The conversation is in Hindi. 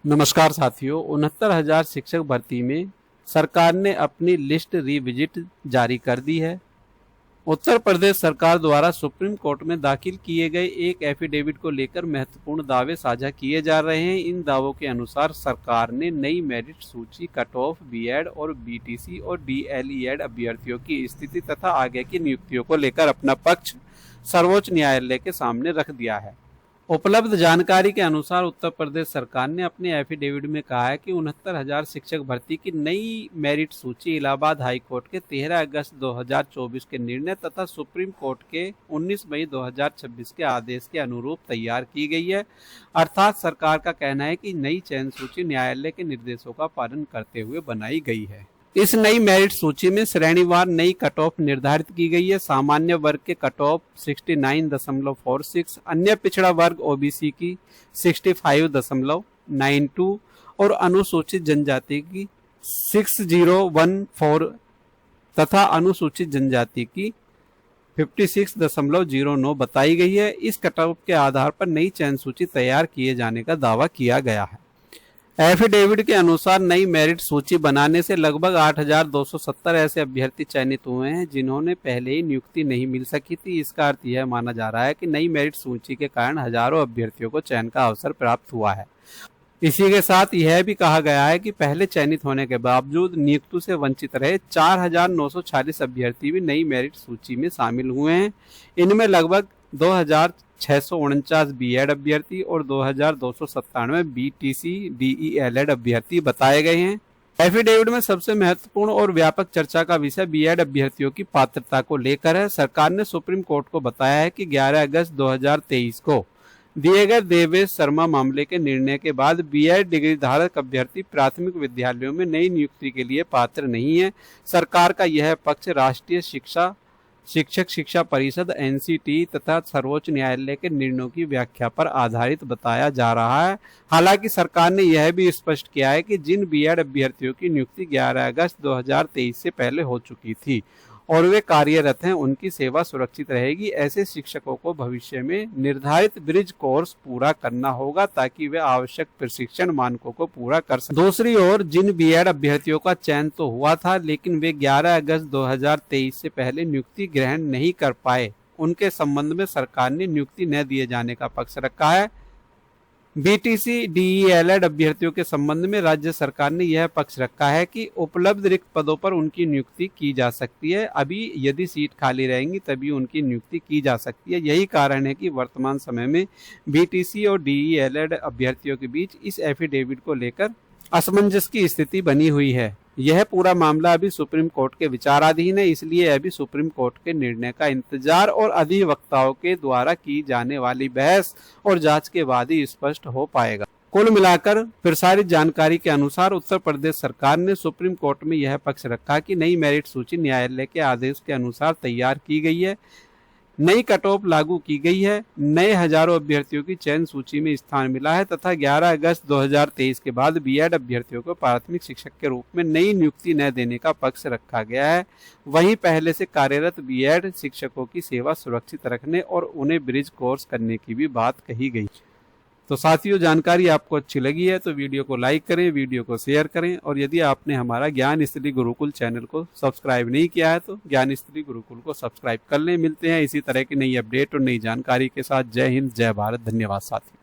नमस्कार साथियों, 69,000 शिक्षक भर्ती में सरकार ने अपनी लिस्ट रिविजिट जारी कर दी है। उत्तर प्रदेश सरकार द्वारा सुप्रीम कोर्ट में दाखिल किए गए एक एफिडेविट को लेकर महत्वपूर्ण दावे साझा किए जा रहे हैं। इन दावों के अनुसार सरकार ने नई मेरिट सूची, कट ऑफ, बीएड और बीटीसी और डीएलईएड अभ्यर्थियों की स्थिति तथा आगे की नियुक्तियों को लेकर अपना पक्ष सर्वोच्च न्यायालय के सामने रख दिया है। उपलब्ध जानकारी के अनुसार उत्तर प्रदेश सरकार ने अपने एफिडेविट में कहा है कि 69,000 शिक्षक भर्ती की नई मेरिट सूची इलाहाबाद हाई कोर्ट के 13 अगस्त 2024 के निर्णय तथा सुप्रीम कोर्ट के 19 मई 2026 के आदेश के अनुरूप तैयार की गई है। अर्थात सरकार का कहना है कि नई चयन सूची न्यायालय के निर्देशों का पालन करते हुए बनाई गई है। इस नई मेरिट सूची में श्रेणीवार नई कट ऑफ निर्धारित की गई है। सामान्य वर्ग के कट ऑफ 69.46, अन्य पिछड़ा वर्ग ओबीसी की 65.92 और अनुसूचित जनजाति की 6014 तथा अनुसूचित जनजाति की 56.09 बताई गई है। इस कट ऑफ के आधार पर नई चयन सूची तैयार किए जाने का दावा किया गया है। एफिडेविट के अनुसार नई मेरिट सूची बनाने से लगभग 8,270 ऐसे अभ्यर्थी चयनित हुए हैं जिन्होंने पहले ही नियुक्ति नहीं मिल सकी थी। इसका अर्थ यह माना जा रहा है कि नई मेरिट सूची के कारण हजारों अभ्यर्थियों को चयन का अवसर प्राप्त हुआ है। इसी के साथ यह भी कहा गया है कि पहले चयनित होने के बावजूद नियुक्ति से वंचित रहे 4,940 अभ्यर्थी भी नई मेरिट सूची में शामिल हुए हैं। इनमें लगभग 2,649 बीएड अभ्यर्थी और 2,297 बीटीसी डीईएलएड अभ्यर्थी बताए गए हैं। एफिडेविट में सबसे महत्वपूर्ण और व्यापक चर्चा का विषय बीएड अभ्यर्थियों की पात्रता को लेकर है। सरकार ने सुप्रीम कोर्ट को बताया है कि 11 अगस्त 2023 को दिए गए देवेश शर्मा मामले के निर्णय के बाद बीएड डिग्री धारक अभ्यर्थी प्राथमिक विद्यालयों में नई नियुक्ति के लिए पात्र नहीं है। सरकार का यह पक्ष राष्ट्रीय शिक्षक शिक्षा परिषद एनसीटी तथा सर्वोच्च न्यायालय के निर्णयों की व्याख्या पर आधारित बताया जा रहा है। हालांकि सरकार ने यह भी स्पष्ट किया है कि जिन बीएड अभ्यर्थियों की नियुक्ति 11 अगस्त 2023 से पहले हो चुकी थी और वे कार्यरत हैं, उनकी सेवा सुरक्षित रहेगी। ऐसे शिक्षकों को भविष्य में निर्धारित ब्रिज कोर्स पूरा करना होगा ताकि वे आवश्यक प्रशिक्षण मानकों को पूरा कर सकें। दूसरी ओर जिन बीएड अभ्यर्थियों का चयन तो हुआ था लेकिन वे 11 अगस्त 2023 से पहले नियुक्ति ग्रहण नहीं कर पाए, उनके संबंध में सरकार ने नियुक्ति न दिए जाने का पक्ष रखा है। बीटीसी डीईएलएड अभ्यर्थियों के संबंध में राज्य सरकार ने यह पक्ष रखा है कि उपलब्ध रिक्त पदों पर उनकी नियुक्ति की जा सकती है। अभी यदि सीट खाली रहेंगी तभी उनकी नियुक्ति की जा सकती है। यही कारण है कि वर्तमान समय में बीटीसी और डीईएलएड अभ्यर्थियों के बीच इस एफिडेविट को लेकर असमंजस की स्थिति बनी हुई है। यह पूरा मामला अभी सुप्रीम कोर्ट के विचाराधीन है, इसलिए अभी सुप्रीम कोर्ट के निर्णय का इंतजार और अधिवक्ताओं के द्वारा की जाने वाली बहस और जांच के बाद ही स्पष्ट हो पाएगा। कुल मिलाकर प्रसारित जानकारी के अनुसार उत्तर प्रदेश सरकार ने सुप्रीम कोर्ट में यह पक्ष रखा कि नई मेरिट सूची न्यायालय के आदेश के अनुसार तैयार की गई है, नई कट ऑफ लागू की गई है, नए हजारों अभ्यर्थियों की चयन सूची में स्थान मिला है तथा 11 अगस्त 2023 के बाद बीएड अभ्यर्थियों को प्राथमिक शिक्षक के रूप में नई नियुक्ति न देने का पक्ष रखा गया है। वहीं पहले से कार्यरत बीएड शिक्षकों की सेवा सुरक्षित रखने और उन्हें ब्रिज कोर्स करने की भी बात कही गई। तो साथियों, जानकारी आपको अच्छी लगी है तो वीडियो को लाइक करें, वीडियो को शेयर करें और यदि आपने हमारा ज्ञान स्त्री गुरुकुल चैनल को सब्सक्राइब नहीं किया है तो ज्ञान स्त्री गुरुकुल को सब्सक्राइब कर लें। मिलते हैं इसी तरह की नई अपडेट और नई जानकारी के साथ। जय हिंद, जय भारत। धन्यवाद साथियों।